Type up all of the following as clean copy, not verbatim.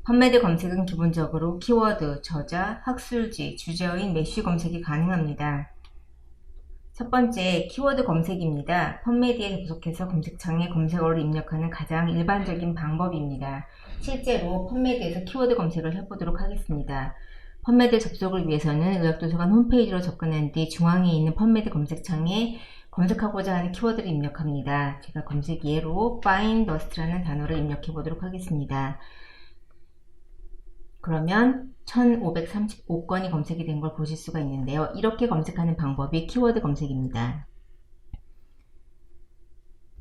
펀메드 검색은 기본적으로 키워드, 저자, 학술지, 주제어인 매쉬 검색이 가능합니다. 첫 번째, 키워드 검색입니다. 펀메드에 접속해서 검색창에 검색어를 입력하는 가장 일반적인 방법입니다. 실제로 펀메드에서 키워드 검색을 해보도록 하겠습니다. 펀메드 접속을 위해서는 의학도서관 홈페이지로 접근한 뒤 중앙에 있는 펀메드 검색창에 검색하고자 하는 키워드를 입력합니다. 제가 검색 예로 find dust라는 단어를 입력해 보도록 하겠습니다. 그러면 1535건이 검색이 된 걸 보실 수가 있는데요. 이렇게 검색하는 방법이 키워드 검색입니다.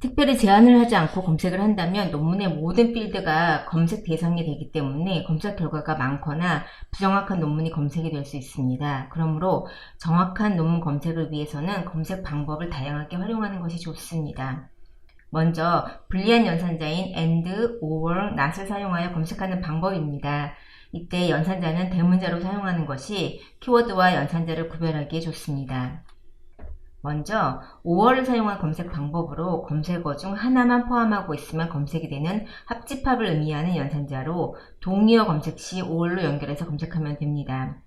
특별히 제한을 하지 않고 검색을 한다면 논문의 모든 필드가 검색 대상이 되기 때문에 검색 결과가 많거나 부정확한 논문이 검색이 될 수 있습니다. 그러므로 정확한 논문 검색을 위해서는 검색 방법을 다양하게 활용하는 것이 좋습니다. 먼저 불리한 연산자인 and, or, not을 사용하여 검색하는 방법입니다. 이때 연산자는 대문자로 사용하는 것이 키워드와 연산자를 구별하기에 좋습니다. 먼저 or를 사용한 검색 방법으로 검색어 중 하나만 포함하고 있으면 검색이 되는 합집합을 의미하는 연산자로 동의어 검색 시 or로 연결해서 검색하면 됩니다.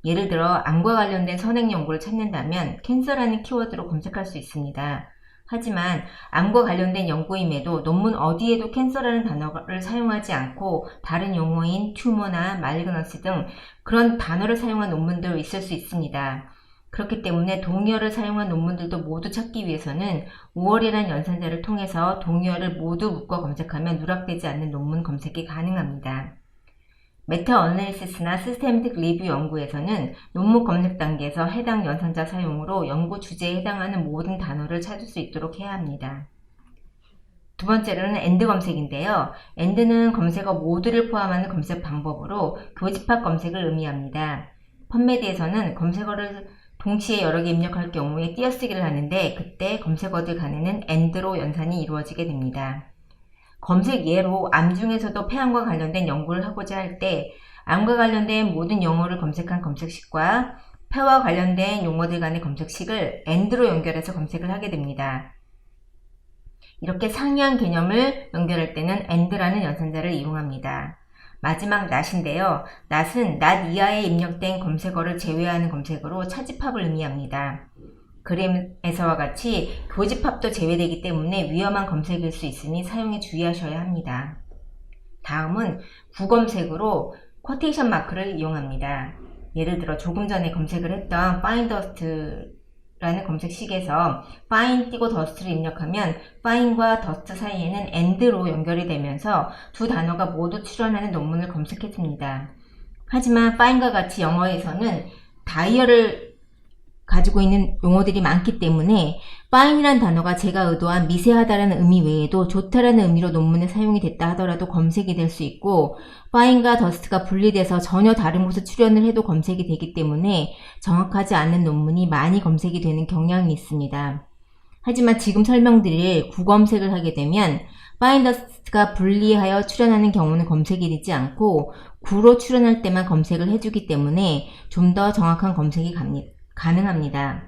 예를 들어 암과 관련된 선행 연구를 찾는다면 캔서라는 키워드로 검색할 수 있습니다. 하지만 암과 관련된 연구임에도 논문 어디에도 캔서라는 단어를 사용하지 않고 다른 용어인 튜머나 말그너스 등 그런 단어를 사용한 논문도 있을 수 있습니다. 그렇기 때문에 동의어를 사용한 논문들도 모두 찾기 위해서는 5월이라는 연산자를 통해서 동의어를 모두 묶어 검색하면 누락되지 않는 논문 검색이 가능합니다. 메타 어널리시스나 시스테미틱 리뷰 연구에서는 논문 검색 단계에서 해당 연산자 사용으로 연구 주제에 해당하는 모든 단어를 찾을 수 있도록 해야 합니다. 두 번째로는 AND 검색인데요. AND는 검색어 모두를 포함하는 검색 방법으로 교집합 검색을 의미합니다. 펀메드에서는 검색어를 동시에 여러 개 입력할 경우에 띄어쓰기를 하는데 그때 검색어들 간에는 AND로 연산이 이루어지게 됩니다. 검색 예로 암 중에서도 폐암과 관련된 연구를 하고자 할 때 암과 관련된 모든 용어를 검색한 검색식과 폐와 관련된 용어들 간의 검색식을 AND로 연결해서 검색을 하게 됩니다. 이렇게 상이한 개념을 연결할 때는 AND라는 연산자를 이용합니다. 마지막 not인데요. not은 not 이하에 입력된 검색어를 제외하는 검색어로 차집합을 의미합니다. 그림에서와 같이 교집합도 제외되기 때문에 위험한 검색일 수 있으니 사용에 주의하셔야 합니다. 다음은 구검색으로 쿼테이션 마크를 이용합니다. 예를 들어 조금 전에 검색을 했던 find dust라는 검색식에서 find 띄고 dust를 입력하면 find과 dust 사이에는 and로 연결이 되면서 두 단어가 모두 출연하는 논문을 검색했습니다. 하지만 find과 같이 영어에서는 다이어를 가지고 있는 용어들이 많기 때문에 fine이라는 단어가 제가 의도한 미세하다라는 의미 외에도 좋다라는 의미로 논문에 사용이 됐다 하더라도 검색이 될 수 있고 fine과 dust가 분리돼서 전혀 다른 곳에 출연을 해도 검색이 되기 때문에 정확하지 않은 논문이 많이 검색이 되는 경향이 있습니다. 하지만 지금 설명드릴 구검색을 하게 되면 find dust가 분리하여 출연하는 경우는 검색이 되지 않고 구로 출연할 때만 검색을 해주기 때문에 좀 더 정확한 검색이 가능합니다.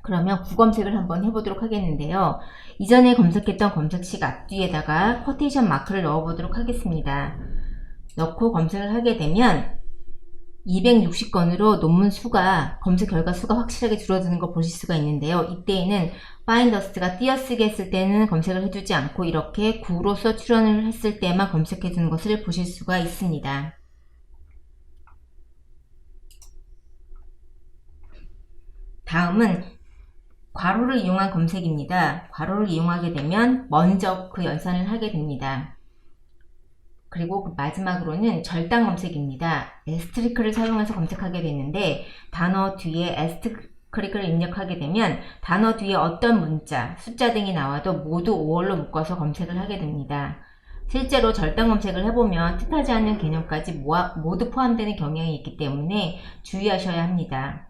그러면 구검색을 한번 해보도록 하겠는데요. 이전에 검색했던 검색식 앞뒤에다가 쿼테이션 마크를 넣어보도록 하겠습니다. 넣고 검색을 하게 되면 260건으로 논문 수가, 검색 결과 수가 확실하게 줄어드는 걸 보실 수가 있는데요. 이때에는 find dust가 띄어쓰기 했을 때는 검색을 해주지 않고 이렇게 구로서 출연을 했을 때만 검색해주는 것을 보실 수가 있습니다. 다음은 괄호를 이용한 검색입니다. 괄호를 이용하게 되면 먼저 그 연산을 하게 됩니다. 그리고 마지막으로는 절단 검색입니다. 에스트리크를 사용해서 검색하게 되는데 단어 뒤에 에스트리크를 입력하게 되면 단어 뒤에 어떤 문자, 숫자 등이 나와도 모두 5월로 묶어서 검색을 하게 됩니다. 실제로 절단 검색을 해보면 뜻하지 않는 개념까지 모두 포함되는 경향이 있기 때문에 주의하셔야 합니다.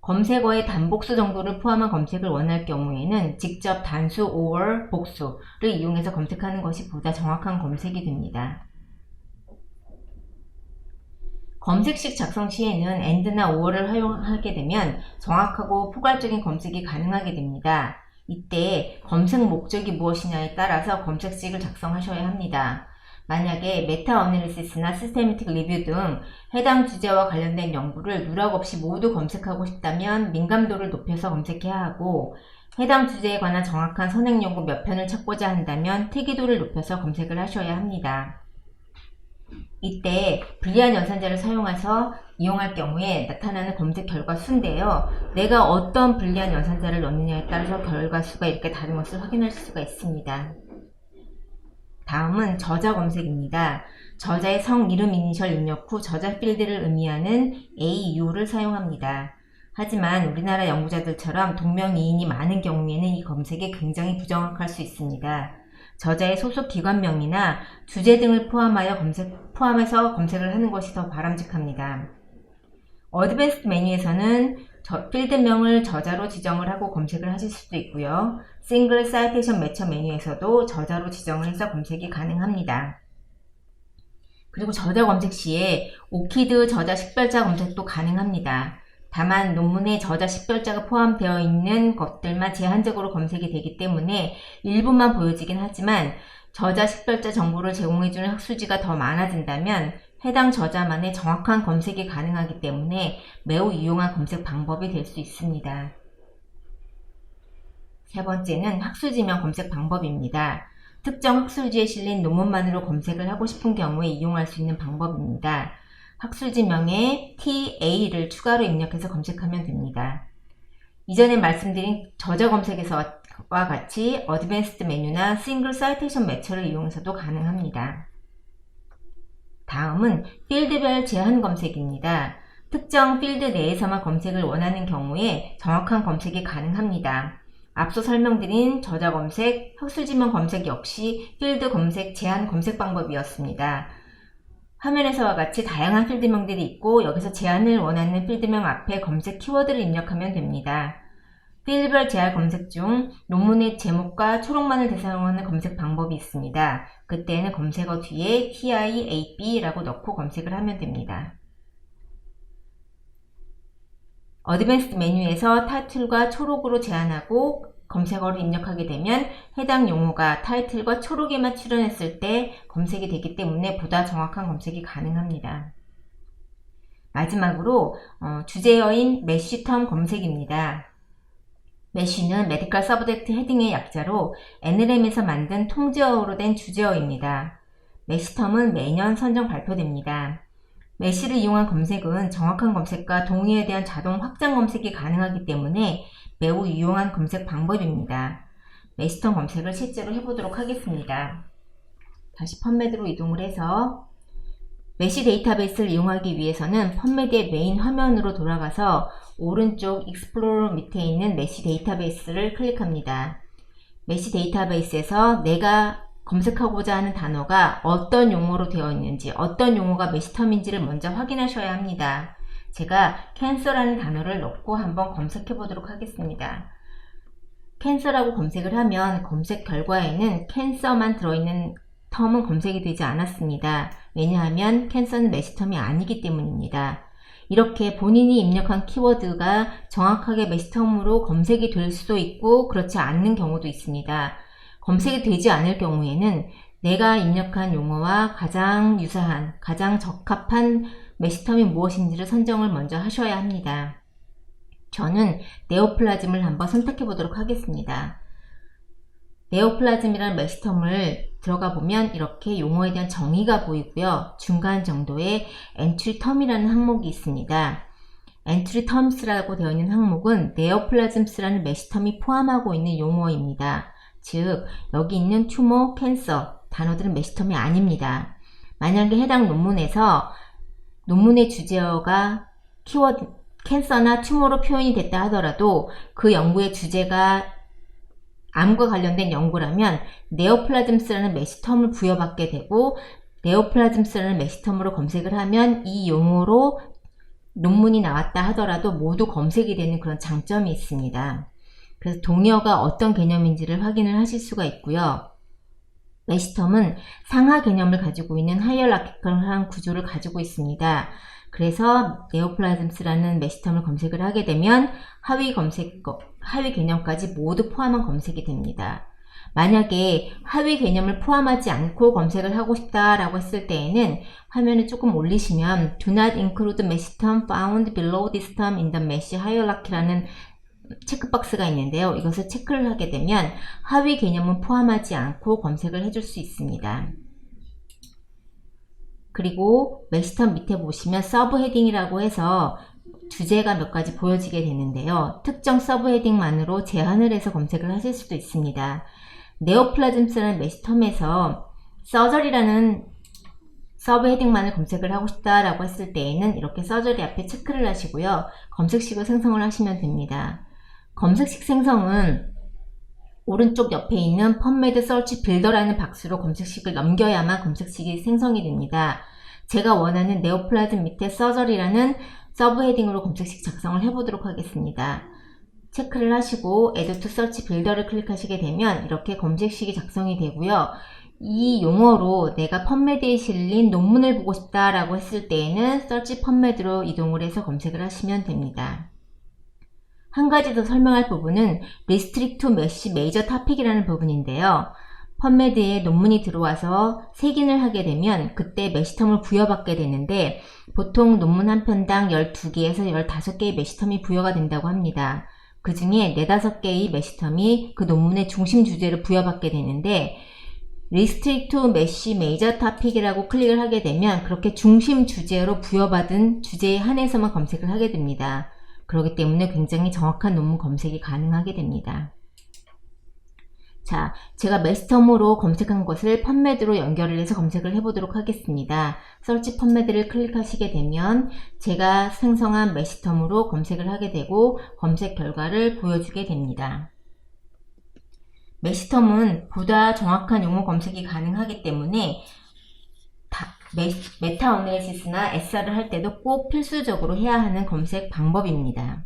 검색어의 단복수 정도를 포함한 검색을 원할 경우에는 직접 단수 or 복수를 이용해서 검색하는 것이 보다 정확한 검색이 됩니다. 검색식 작성 시에는 and나 or를 활용하게 되면 정확하고 포괄적인 검색이 가능하게 됩니다. 이때 검색 목적이 무엇이냐에 따라서 검색식을 작성하셔야 합니다. 만약에 메타 어널리시스나 시스테미틱 리뷰 등 해당 주제와 관련된 연구를 누락 없이 모두 검색하고 싶다면 민감도를 높여서 검색해야 하고, 해당 주제에 관한 정확한 선행 연구 몇 편을 찾고자 한다면 특이도를 높여서 검색을 하셔야 합니다. 이때 불리한 연산자를 사용해서 이용할 경우에 나타나는 검색 결과 수인데요. 내가 어떤 불리한 연산자를 넣느냐에 따라서 결과 수가 이렇게 다른 것을 확인할 수가 있습니다. 다음은 저자 검색입니다. 저자의 성, 이름, 이니셜 입력 후 저자 필드를 의미하는 AU를 사용합니다. 하지만 우리나라 연구자들처럼 동명이인이 많은 경우에는 이 검색이 굉장히 부정확할 수 있습니다. 저자의 소속 기관명이나 주제 등을 포함해서 검색을 하는 것이 더 바람직합니다. 어드밴스드 메뉴에서는 필드명을 저자로 지정을 하고 검색을 하실 수도 있고요. 싱글 사이테이션 매처 메뉴에서도 저자로 지정을 해서 검색이 가능합니다. 그리고 저자 검색 시에 오키드 저자 식별자 검색도 가능합니다. 다만 논문에 저자 식별자가 포함되어 있는 것들만 제한적으로 검색이 되기 때문에 일부만 보여지긴 하지만, 저자 식별자 정보를 제공해주는 학술지가 더 많아진다면 해당 저자만의 정확한 검색이 가능하기 때문에 매우 유용한 검색 방법이 될 수 있습니다. 세 번째는 학술지명 검색 방법입니다. 특정 학술지에 실린 논문만으로 검색을 하고 싶은 경우에 이용할 수 있는 방법입니다. 학술지명에 TA를 추가로 입력해서 검색하면 됩니다. 이전에 말씀드린 저자 검색에서와 같이 어드밴스드 메뉴나 싱글 사이테이션 매처를 이용해서도 가능합니다. 다음은 필드별 제한 검색입니다. 특정 필드 내에서만 검색을 원하는 경우에 정확한 검색이 가능합니다. 앞서 설명드린 저자 검색, 학술지명 검색 역시 필드 검색 제한 검색 방법이었습니다. 화면에서와 같이 다양한 필드명들이 있고, 여기서 제한을 원하는 필드명 앞에 검색 키워드를 입력하면 됩니다. 필드별 제한 검색 중 논문의 제목과 초록만을 대상으로 하는 검색 방법이 있습니다. 그때는 검색어 뒤에 TIAB라고 넣고 검색을 하면 됩니다. 어드밴스드 메뉴에서 타이틀과 초록으로 제한하고 검색어를 입력하게 되면 해당 용어가 타이틀과 초록에만 출연했을 때 검색이 되기 때문에 보다 정확한 검색이 가능합니다. 마지막으로 주제어인 메쉬텀 검색입니다. 메쉬는 메디컬 서브젝트 헤딩의 약자로 NLM에서 만든 통제어로 된 주제어입니다. 메쉬텀은 매년 선정 발표됩니다. 메쉬를 이용한 검색은 정확한 검색과 동의에 대한 자동 확장 검색이 가능하기 때문에 매우 유용한 검색 방법입니다. 메쉬텀 검색을 실제로 해보도록 하겠습니다. 다시 펀메드로 이동을 해서 메쉬 데이터베이스를 이용하기 위해서는 펀메드의 메인 화면으로 돌아가서 오른쪽 익스플로러 밑에 있는 메쉬 데이터베이스를 클릭합니다. 메쉬 데이터베이스에서 내가 검색하고자 하는 단어가 어떤 용어로 되어 있는지, 어떤 용어가 메쉬텀인지를 먼저 확인하셔야 합니다. 제가 캔서라는 단어를 넣고 한번 검색해 보도록 하겠습니다. 캔서라고 검색을 하면 검색 결과에는 캔서만 들어있는 텀은 검색이 되지 않았습니다. 왜냐하면 캔서는 메쉬텀이 아니기 때문입니다. 이렇게 본인이 입력한 키워드가 정확하게 메쉬텀으로 검색이 될 수도 있고 그렇지 않는 경우도 있습니다. 검색이 되지 않을 경우에는 내가 입력한 용어와 가장 유사한, 가장 적합한 메쉬텀이 무엇인지를 선정을 먼저 하셔야 합니다. 저는 네오플라즘을 한번 선택해 보도록 하겠습니다. 네오플라즘이라는 메쉬텀을 들어가 보면 이렇게 용어에 대한 정의가 보이고요. 중간 정도에 엔트리 텀이라는 항목이 있습니다. 엔트리 텀스라고 되어 있는 항목은 네오플라즘스라는 메쉬텀이 포함하고 있는 용어입니다. 즉, 여기 있는 튜머, 캔서 단어들은 메쉬텀이 아닙니다. 만약에 해당 논문에서 논문의 주제어가 키워드 캔서나 튜머로 표현이 됐다 하더라도 그 연구의 주제가 암과 관련된 연구라면 네오플라즘스라는 메쉬텀을 부여받게 되고, 네오플라즘스라는 메쉬텀으로 검색을 하면 이 용어로 논문이 나왔다 하더라도 모두 검색이 되는 그런 장점이 있습니다. 그래서 동의어가 어떤 개념인지를 확인을 하실 수가 있고요. 메쉬텀은 상하 개념을 가지고 있는 하이어라키컬한 구조를 가지고 있습니다. 그래서 네오플라즘스라는 메쉬텀을 검색을 하게 되면 하위 개념까지 모두 포함한 검색이 됩니다. 만약에 하위 개념을 포함하지 않고 검색을 하고 싶다라고 했을 때에는 화면을 조금 올리시면 Do not include mesh term found below this term in the mesh hierarchy라는 체크박스가 있는데요. 이것을 체크를 하게 되면 하위 개념은 포함하지 않고 검색을 해줄 수 있습니다. 그리고 메시텀 밑에 보시면 서브 헤딩이라고 해서 주제가 몇 가지 보여지게 되는데요. 특정 서브 헤딩만으로 제한을 해서 검색을 하실 수도 있습니다. 네오플라즘스라는 메시텀에서 서저리라는 서브 헤딩만을 검색을 하고 싶다라고 했을 때에는 이렇게 서저리 앞에 체크를 하시고요. 검색식을 생성을 하시면 됩니다. 검색식 생성은 오른쪽 옆에 있는 펀메드 서치 빌더라는 박스로 검색식을 넘겨야만 검색식이 생성이 됩니다. 제가 원하는 네오플라즘 밑에 서저리라는 서브 헤딩으로 검색식 작성을 해보도록 하겠습니다. 체크를 하시고 Add to Search Builder를 클릭하시게 되면 이렇게 검색식이 작성이 되고요. 이 용어로 내가 펀메드에 실린 논문을 보고 싶다라고 했을 때에는 Search 펀메드로 이동을 해서 검색을 하시면 됩니다. 한 가지 더 설명할 부분은 Restrict to Mesh Major Topic이라는 부분인데요. 펀메드에 논문이 들어와서 색인을 하게 되면 그때 메시텀을 부여받게 되는데 보통 논문 한 편당 12개에서 15개의 메시텀이 부여가 된다고 합니다. 그 중에 4-5개의 메시텀이 그 논문의 중심 주제를 부여받게 되는데 Restrict to Mesh Major Topic이라고 클릭을 하게 되면 그렇게 중심 주제로 부여받은 주제에 한해서만 검색을 하게 됩니다. 그렇기 때문에 굉장히 정확한 논문 검색이 가능하게 됩니다. 자, 제가 메시텀으로 검색한 것을 펀메드로 연결을 해서 검색을 해보도록 하겠습니다. 서치 펀메드를 클릭하시게 되면 제가 생성한 메시텀으로 검색을 하게 되고 검색 결과를 보여주게 됩니다. 메시텀은 보다 정확한 용어 검색이 가능하기 때문에 메타 어널리시스나 SR을 할 때도 꼭 필수적으로 해야 하는 검색 방법입니다.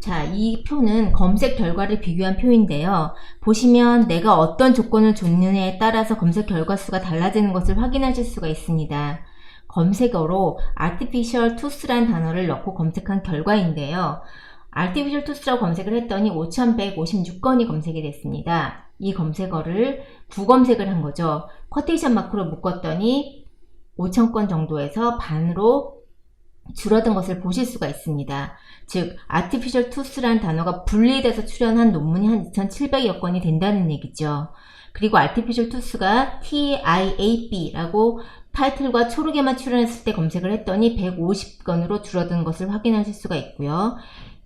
자, 이 표는 검색 결과를 비교한 표인데요. 보시면 내가 어떤 조건을 줬느냐에 따라서 검색 결과 수가 달라지는 것을 확인하실 수가 있습니다. 검색어로 Artificial Tooth라는 단어를 넣고 검색한 결과인데요. Artificial Tooth라고 검색을 했더니 5156건이 검색이 됐습니다. 이 검색어를 구검색을 한 거죠. 쿼테이션 마크로 묶었더니 5000건 정도에서 반으로 줄어든 것을 보실 수가 있습니다. 즉, Artificial Tooth라는 단어가 분리돼서 출연한 논문이 한 2700여 건이 된다는 얘기죠. 그리고 Artificial Tooth가 TIAB라고 타이틀과 초록에만 출연했을 때 검색을 했더니 150건으로 줄어든 것을 확인하실 수가 있고요.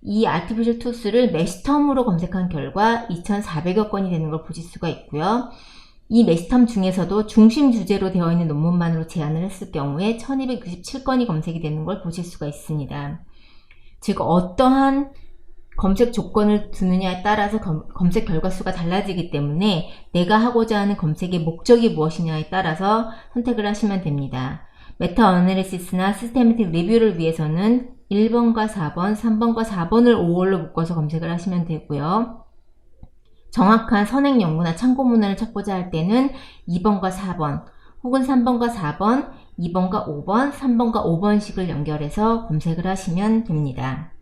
이 Artificial Tooth를 메시텀으로 검색한 결과 2400여 건이 되는 걸 보실 수가 있고요. 이 메시텀 중에서도 중심 주제로 되어 있는 논문만으로 제한을 했을 경우에 1297건이 검색이 되는 걸 보실 수가 있습니다. 즉, 어떠한 검색 조건을 두느냐에 따라서 검색 결과 수가 달라지기 때문에 내가 하고자 하는 검색의 목적이 무엇이냐에 따라서 선택을 하시면 됩니다. 메타 어널리시스나 시스테매틱 리뷰를 위해서는 1번과 4번, 3번과 4번을 5월로 묶어서 검색을 하시면 되고요. 정확한 선행 연구나 참고 문헌을 찾고자 할 때는 2번과 4번, 혹은 3번과 4번, 2번과 5번, 3번과 5번씩을 연결해서 검색을 하시면 됩니다.